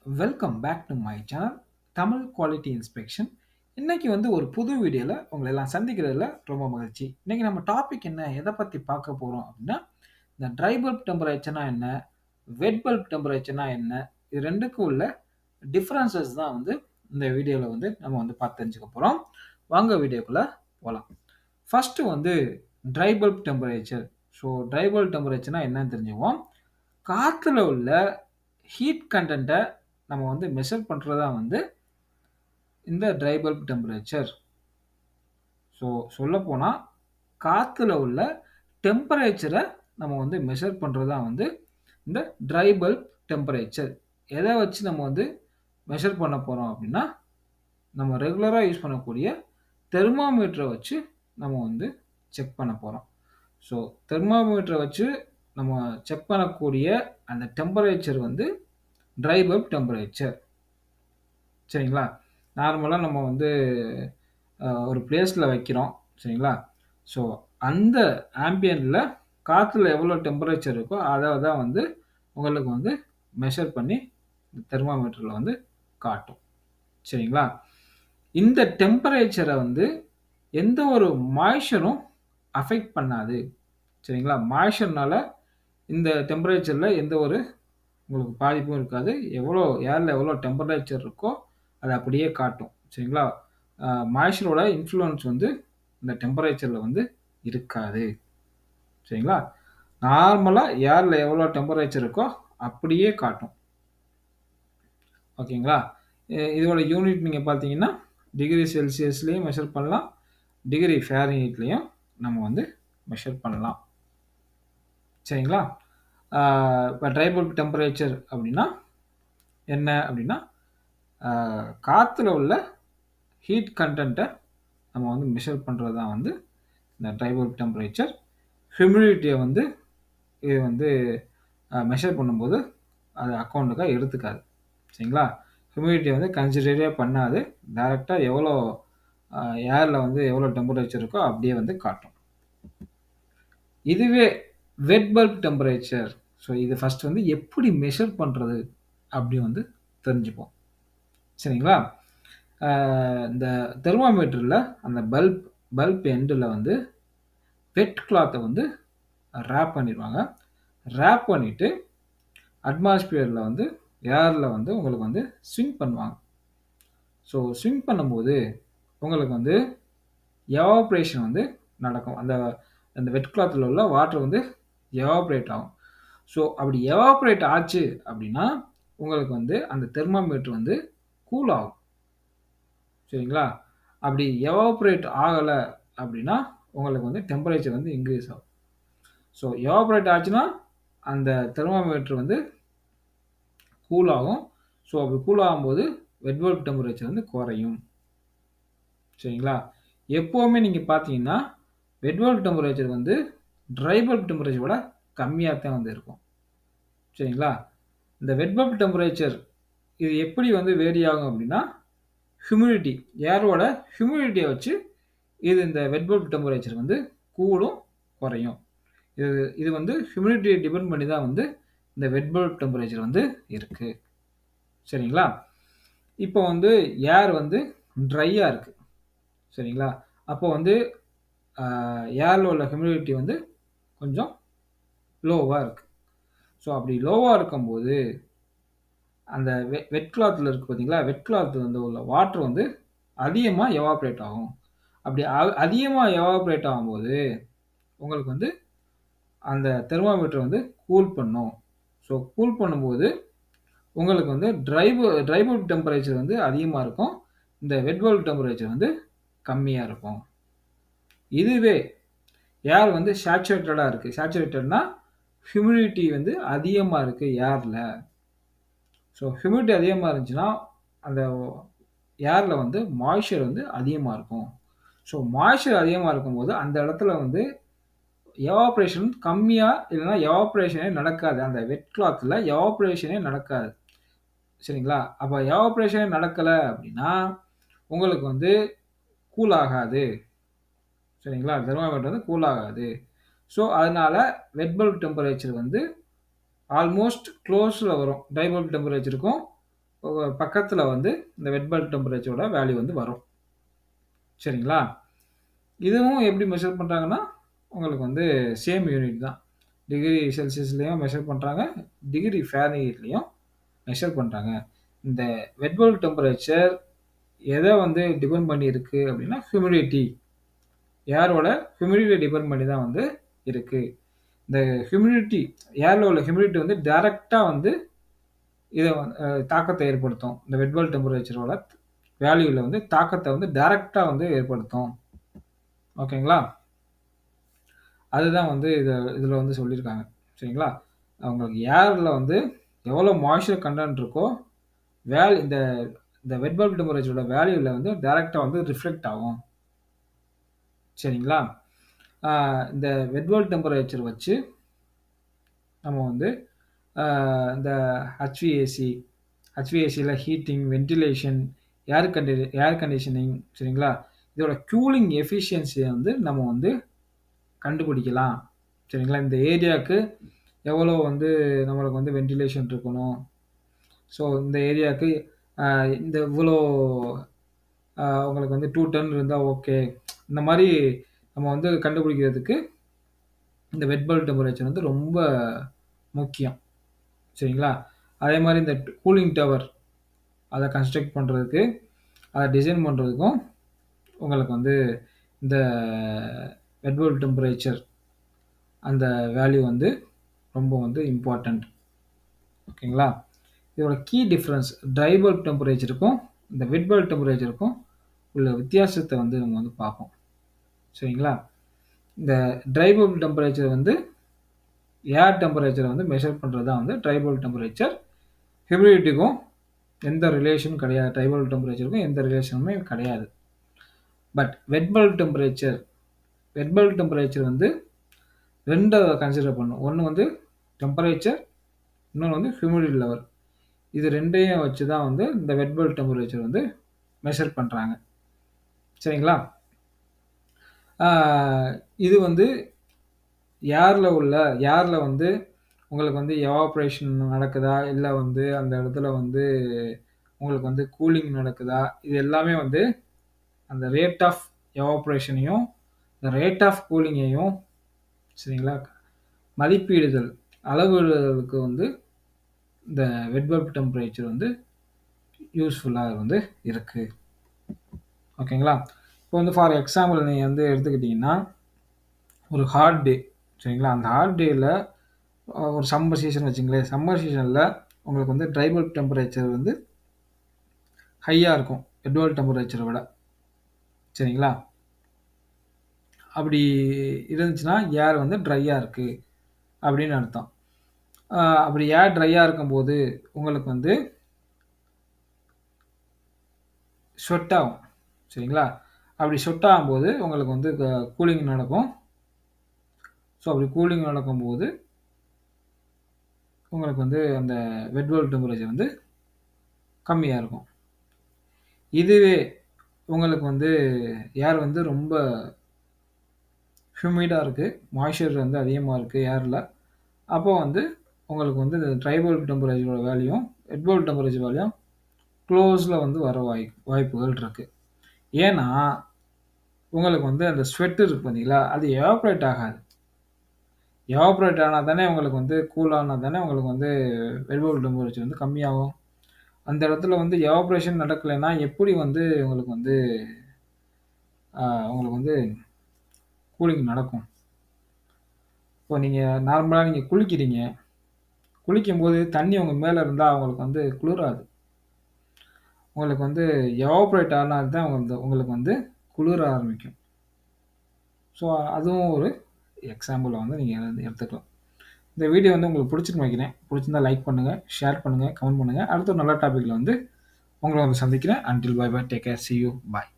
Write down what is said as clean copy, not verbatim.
Welcome back to my channel Tamil quality inspection. இன்னைக்கு வந்து ஒரு புது வீடியோவில் உங்களை எல்லாம் சந்திக்கிறதுல ரொம்ப மகிழ்ச்சி. இன்னைக்கு நம்ம டாபிக் என்ன, எதை பற்றி பார்க்க போகிறோம் அப்படின்னா, இந்த ட்ரை பல்ப் டெம்பரேச்சர்னா என்ன, வெட் பல்ப் டெம்பரேச்சர்னா என்ன, இது ரெண்டுக்கும் உள்ள டிஃப்ரென்சஸ் தான் வந்து இந்த வீடியோவில் வந்து நம்ம வந்து பார்த்து தெரிஞ்சுக்க போகிறோம். வாங்க வீடியோக்குள்ளே போகலாம். ஃபஸ்ட்டு வந்து dry bulb temperature. So dry bulb டெம்பரேச்சர்னா என்னன்னு தெரிஞ்சுக்குவோம். காற்றுல உள்ள ஹீட் கண்டென்ட்டை நம்ம வந்து மெஷர் பண்ணுறது தான் வந்து இந்த ட்ரை பல்ப் டெம்பரேச்சர். ஸோ சொல்லப்போனால் காற்றுல உள்ள டெம்பரேச்சரை நம்ம வந்து மெஷர் பண்ணுறது தான் வந்து இந்த ட்ரை பல்ப் டெம்பரேச்சர். எதை வச்சு நம்ம வந்து மெஷர் பண்ண போகிறோம் அப்படின்னா, நம்ம ரெகுலராக யூஸ் பண்ணக்கூடிய தெர்மாமீட்டரை வச்சு நம்ம வந்து செக் பண்ண போகிறோம். ஸோ தெர்மாமீட்டரை வச்சு நம்ம செக் பண்ணக்கூடிய அந்த டெம்பரேச்சர் வந்து ட்ரை பல்ப் டெம்பரேச்சர். சரிங்களா? நார்மலாக நம்ம வந்து ஒரு பிளேஸில் வைக்கிறோம். சரிங்களா? ஸோ அந்த ஆம்பியன்ட்டில் காற்றுல எவ்வளோ டெம்பரேச்சர் இருக்கோ அதை தான் வந்து உங்களுக்கு வந்து மெஷர் பண்ணி தெர்மாமீட்டரில் வந்து காட்டும். சரிங்களா? இந்த டெம்பரேச்சரை வந்து எந்த ஒரு மாய்ச்சரும் அஃபெக்ட் பண்ணாது. சரிங்களா? மாய்ச்சர்னால இந்த டெம்பரேச்சரில் எந்த ஒரு உங்களுக்கு பாதிப்பும் இருக்காது. ஏரில் எவ்வளோ டெம்பரேச்சர் இருக்கோ அதை அப்படியே காட்டும். சரிங்களா? மாய்ச்சரோட இன்ஃப்ளூயன்ஸ் வந்து இந்த டெம்பரேச்சரில் வந்து இருக்காது. சரிங்களா? நார்மலாக ஏரில் எவ்வளோ டெம்பரேச்சர் இருக்கோ அப்படியே காட்டும். ஓகேங்களா? இதோட யூனிட் நீங்கள் பார்த்தீங்கன்னா டிகிரி செல்சியஸ்லேயும் மெஷர் பண்ணலாம், டிகிரி ஃபேரன்ஹீட்லேயும் நம்ம வந்து மெஷர் பண்ணலாம். சரிங்களா? இப்போ ட்ரை பல்ப் டெம்பரேச்சர் அப்படின்னா என்ன அப்படின்னா, காற்றுல உள்ள ஹீட் கண்டென்ட்டை நம்ம வந்து மெஷர் பண்ணுறது தான் வந்து இந்த ட்ரை பல்ப் டெம்பரேச்சர். ஹியூமிடிட்டியை வந்து இது வந்து மெஷர் பண்ணும்போது அது அக்கௌண்ட்டுக்காக எடுத்துக்காது. சரிங்களா? ஹியூமிடிட்டியை வந்து கன்சிடரே பண்ணாது. டைரெக்டாக எவ்வளோ ஏரில் வந்து எவ்வளோ டெம்பரேச்சர் இருக்கோ அப்படியே வந்து காட்டும். இதுவே வெட் பல்ப் டெம்பரேச்சர். ஸோ இது ஃபஸ்ட் வந்து எப்படி மெஷர் பண்ணுறது அப்படி வந்து தெரிஞ்சுப்போம். சரிங்களா? இந்த தெர்மாமீட்டரில் அந்த பல்ப் எண்டில் வந்து வெட் கிளாத்தை வந்து ரேப் பண்ணிடுவாங்க. ரேப் பண்ணிவிட்டு அட்மாஸ்பியரில் வந்து ஏரில் வந்து உங்களுக்கு வந்து ஸ்விங் பண்ணுவாங்க. ஸோ ஸ்விங் பண்ணும்போது உங்களுக்கு வந்து எவாப்ரேஷன் வந்து நடக்கும். அந்த வெட் கிளாத்தில் உள்ள வாட்டர் வந்து எவாப்ரேட் ஆகும். ஸோ அப்படி எவாப்ரேட் ஆச்சு அப்படின்னா உங்களுக்கு வந்து அந்த தெர்மாமீட்டர் வந்து கூல் ஆகும். சரிங்களா? அப்படி எவாப்ரேட் ஆகலை அப்படின்னா உங்களுக்கு வந்து டெம்பரேச்சர் வந்து இன்க்ரீஸ் ஆகும். ஸோ எவாப்ரேட் ஆச்சுன்னா அந்த தெர்மாமீட்டர் வந்து கூல் ஆகும். ஸோ அப்படி கூல் ஆகும்போது வெட் பல்ப் டெம்பரேச்சர் வந்து குறையும். சரிங்களா? எப்போவுமே நீங்கள் பார்த்தீங்கன்னா வெட் பல்ப் டெம்பரேச்சர் வந்து ட்ரை பல்ப் டெம்பரேச்சரோட கம்மியாக தான் வந்து இருக்கும். சரிங்களா? இந்த வெட் பல்ப் டெம்பரேச்சர் இது எப்படி வந்து வேரி ஆகும் அப்படின்னா, ஹியூமிடிட்டி, ஏரோட ஹியூமிடிட்டியை வச்சு இது இந்த வெட் பல்ப் டெம்பரேச்சர் வந்து கூடும் குறையும். இது வந்து ஹியூமிடிட்டியை டிபெண்ட் பண்ணி தான் வந்து இந்த வெட் பல்ப் டெம்பரேச்சர் வந்து இருக்குது. சரிங்களா? இப்போ வந்து ஏர் வந்து ட்ரையாக இருக்குது. சரிங்களா? அப்போ வந்து ஏரில் உள்ள ஹியூமிடிட்டி வந்து கொஞ்சம் லோவாக இருக்குது. ஸோ அப்படி லோவாக இருக்கும்போது அந்த வெட் கிளாத்தில் இருக்குது பார்த்தீங்களா, வெட் கிளாத் வந்து உள்ள வாட்டர் வந்து அதிகமாக எவாப்ரேட் ஆகும். அப்படி அதிகமாக எவாப்ரேட் ஆகும்போது உங்களுக்கு வந்து அந்த தெர்மாமீட்டர் வந்து கூல் பண்ணும். ஸோ கூல் பண்ணும்போது உங்களுக்கு வந்து ட்ரை பல்ப் டெம்பரேச்சர் வந்து அதிகமாக இருக்கும். இந்த வெட் பல்ப் டெம்பரேச்சர் வந்து கம்மியாக இருக்கும். இதுவே ஏர் வந்து சேச்சுரேட்டடாக இருக்குது. சேச்சுரேட்டட்னா ஹியூமிடிட்டி வந்து அதிகமாக இருக்குது ஏரில். ஸோ ஹியூமிடிட்டி அதிகமாக இருந்துச்சுன்னா அந்த ஏரில் வந்து மாய்ச்சர் வந்து அதிகமாக இருக்கும். ஸோ மாய்ச்சர் அதிகமாக இருக்கும்போது அந்த இடத்துல வந்து எவாப்ரேஷன் கம்மியாக, இல்லைன்னா எவாப்ரேஷனே நடக்காது. அந்த வெட் கிளாத்தில் எவாப்ரேஷனே நடக்காது. சரிங்களா? அப்போ எவாப்ரேஷனே நடக்கலை அப்படின்னா உங்களுக்கு வந்து கூல் ஆகாது. சரிங்களா? தெர்மாமீட்டர் வந்து கூல் ஆகாது. ஸோ அதனால் வெட் பல்ப் டெம்பரேச்சர் வந்து ஆல்மோஸ்ட் க்ளோஸில் வரும் ட்ரை பல்ப் டெம்பரேச்சருக்கும். பக்கத்துல வந்து இந்த வெட் பல்ப் டெம்பரேச்சரோட வேல்யூ வந்து வரும். சரிங்களா? இதுவும் எப்படி மெஷர் பண்றாங்கன்னா, உங்களுக்கு வந்து சேம் யூனிட் தான். டிகிரி செல்சியஸ்லயும் மெஷர் பண்றாங்க. டிகிரி ஃபாரன்ஹீட்லயும் மெஷர் பண்றாங்க. இந்த வெட் பல்ப் டெம்பரேச்சர் எத வந்து டிபெண்ட் பண்ணி இருக்கு அப்படின்னா, ஹியூமிடிட்டி. ஏரோட ஹியூமிடிட்டிய டிபெண்ட் பண்ணி தான் வந்து இருக்கு. இந்த ஹியூமிடிட்டி ஏர்ல உள்ள ஹியூமிடிட்டி வந்து டைரக்ட்டா வந்து இத தாக்கத்த ஏற்படுத்தும். இந்த வெட் பல்ப் டெம்பரேச்சரோட வேல்யூல வந்து தாக்கத்த வந்து டைரக்ட்டா வந்து ஏற்படுத்தும். ஓகேங்களா? அதுதான் வந்து இதுல வந்து சொல்லியிருக்காங்க. சரிங்களா? உங்களுக்கு ஏர்ல வந்து எவ்வளோ மாய்ஸ்சர் கன்டென்ட் இருக்கோ, இந்த இந்த வெட் பல்ப் டெம்பரேச்சரோட வேல்யூல வந்து டைரக்ட்டா வந்து ரிஃப்ளெக்ட் ஆகும். சரிங்களா? இந்த வெட் பல்ப் டெம்பரேச்சர் வச்சு நம்ம வந்து இந்த HVACல ஹீட்டிங், வென்டிலேஷன், ஏர் கண்டிஷனிங் சரிங்களா? இதோட கூலிங் எஃபிஷியன்சிய வந்து நம்ம வந்து கண்டுபிடிக்கலாம். சரிங்களா? இந்த ஏரியாக்கு எவ்வளோ வந்து நம்மளுக்கு வந்து வென்டிலேஷன் இருக்கணும். ஸோ இந்த ஏரியாக்கு இந்த இவ்வளோ உங்களுக்கு வந்து 2 டன் இருந்தா ஓகே. இந்த மாரி நம்ம வந்து கண்டுபிடிக்கிறதுக்கு இந்த வெட் பல்ப் டெம்பரேச்சர் வந்து ரொம்ப முக்கியம். சரிங்களா? அதே மாரி இந்த கூலிங் டவர் அத கன்ஸ்ட்ரக்ட் பண்றதுக்கு, அத டிசைன் பண்றதுக்கும் உங்களுக்கு வந்து இந்த வெட் பல்ப் டெம்பரேச்சர் அந்த வேல்யூ வந்து ரொம்ப வந்து இம்பார்ட்டன்ட். ஓகேங்களா? இதோட கீ டிஃபரன்ஸ் ட்ரை பல்ப் டெம்பரேச்சருக்கும், இந்த வெட் பல்ப் டெம்பரேச்சருக்கும் உள்ள வித்தியாசத்த வந்து நம்ம வந்து பார்ப்போம். சரிங்களா? இந்த ட்ரை பல்ப் டெம்பரேச்சர் வந்து ஏர் டெம்பரேச்சர வந்து மெஷர் பண்றது தான் வந்து ட்ரை பல்ப் டெம்பரேச்சர். ஹியூமிடிட்டிக்கும் எந்த ரிலேஷனும் கிடையாது. ட்ரை பல்ப் டெம்பரேச்சருக்கும் எந்த ரிலேஷனுமே கிடையாது. பட் வெட் பல்ப் டெம்பரேச்சர் வந்து 2 கன்சிடர் பண்ணும். ஒண்ணு வந்து டெம்பரேச்சர், இன்னொன்னு வந்து ஹியூமிடிட்டி லெவல். இது 2யும் வச்சு தான் வந்து இந்த வெட் பல்ப் டெம்பரேச்சர் வந்து மெஷர் பண்றாங்க. சரிங்களா? இது வந்து ஏர்ல வந்து உங்களுக்கு வந்து எவாப்பரேஷன் நடக்குதா? இல்ல வந்து அந்த இடத்துல வந்து உங்களுக்கு வந்து கூலிங் நடக்குதா? இது எல்லாமே வந்து அந்த ரேட் ஆஃப் எவாப்பரேஷனையும், இந்த ரேட் ஆஃப் கூலிங்கையும் சரிங்களா? மதிப்பீடுதல், அளவிடுதலுக்கு வந்து இந்த வெட் பல்ப் டெம்பரேச்சர் வந்து யூஸ்ஃபுல்லா வந்து இருக்கு. ஓகேங்களா? இப்போ வந்து ஃபார் எக்ஸாம்பிள் நீங்க வந்து எடுத்துக்கிட்டீங்கன்னா, ஒரு ஹாட் டே சரிங்களா? அந்த ஹாட் டேல ஒரு சம்மர் சீசன் வச்சுங்களேன். சம்மர் சீசன்ல உங்களுக்கு வந்து ட்ரை பல்ப் டெம்பரேச்சர் வந்து ஹையா இருக்கும். வெட் பல்ப் டெம்பரேச்சர விட. சரிங்களா? அப்படி இருந்துச்சுன்னா, ஏர் வந்து ட்ரையா இருக்கு அப்படின்னு அர்த்தம். அப்படி ஏர் ட்ரையா இருக்கும்போது உங்களுக்கு வந்து ஸ்வெட் ஆகும். சரிங்களா? அப்படி ஸ்வெட் ஆகும்போது உங்களுக்கு வந்து கூலிங் நடக்கும். ஸோ அப்படி கூலிங் நடக்கும்போது உங்களுக்கு வந்து அந்த வெட் பல்ப் டெம்பரேச்சர் வந்து கம்மியா இருக்கும். இதுவே உங்களுக்கு வந்து ஏர் வந்து ரொம்ப ஹியூமிடா இருக்கு. மாய்ஸ்சர் வந்து அதிகமா இருக்கு ஏர்ல. அப்போ வந்து உங்களுக்கு வந்து இந்த ட்ரை பல்ப் டெம்பரேச்சரோட வேல்யூயும், வெட் பல்ப் டெம்பரேச்சர் வேல்யூயும் க்ளோஸ்ல வந்து வர வாய்ப்புகள் இருக்கு. ஏன்னா, உங்களுக்கு வந்து அந்த ஸ்வெட் இருக்கு பார்த்தீங்களா? அது எவாப்பரேட் ஆகாது. எவாப்பரேட் ஆனா தானே உங்களுக்கு வந்து கூல் ஆனா தானே உங்களுக்கு வந்து வெட் பல்ப் டெம்பரேச்சர் வந்து கம்மியாகும். அந்த இடத்துல வந்து எவாப்பரேஷன் நடக்கலைன்னா எப்படி வந்து உங்களுக்கு வந்து உங்களுக்கு வந்து கூலிங் நடக்கும்? இப்போ நீங்க குளிக்கிறீங்க. குளிக்கும்போது தண்ணி உங்க மேல இருந்தா உங்களுக்கு வந்து குளிராது. உங்களுக்கு வந்து எவாப்பரேட் ஆனா தான் உங்களுக்கு வந்து குளிர ஆரம்பிக்கும். ஸோ அதுவும் ஒரு எக்ஸாம்பிளா வந்து நீங்க எடுத்துக்கலாம். இந்த வீடியோ வந்து உங்களுக்கு பிடிச்சிருக்குன்னு நினைக்கிறேன். பிடிச்சிருந்தா லைக் பண்ணுங்க, ஷேர் பண்ணுங்க, கமெண்ட் பண்ணுங்க. அடுத்த ஒரு நல்ல டாபிக்ல வந்து உங்கள வந்து சந்திக்கிறேன். Until bye bye. Take care. See you. Bye.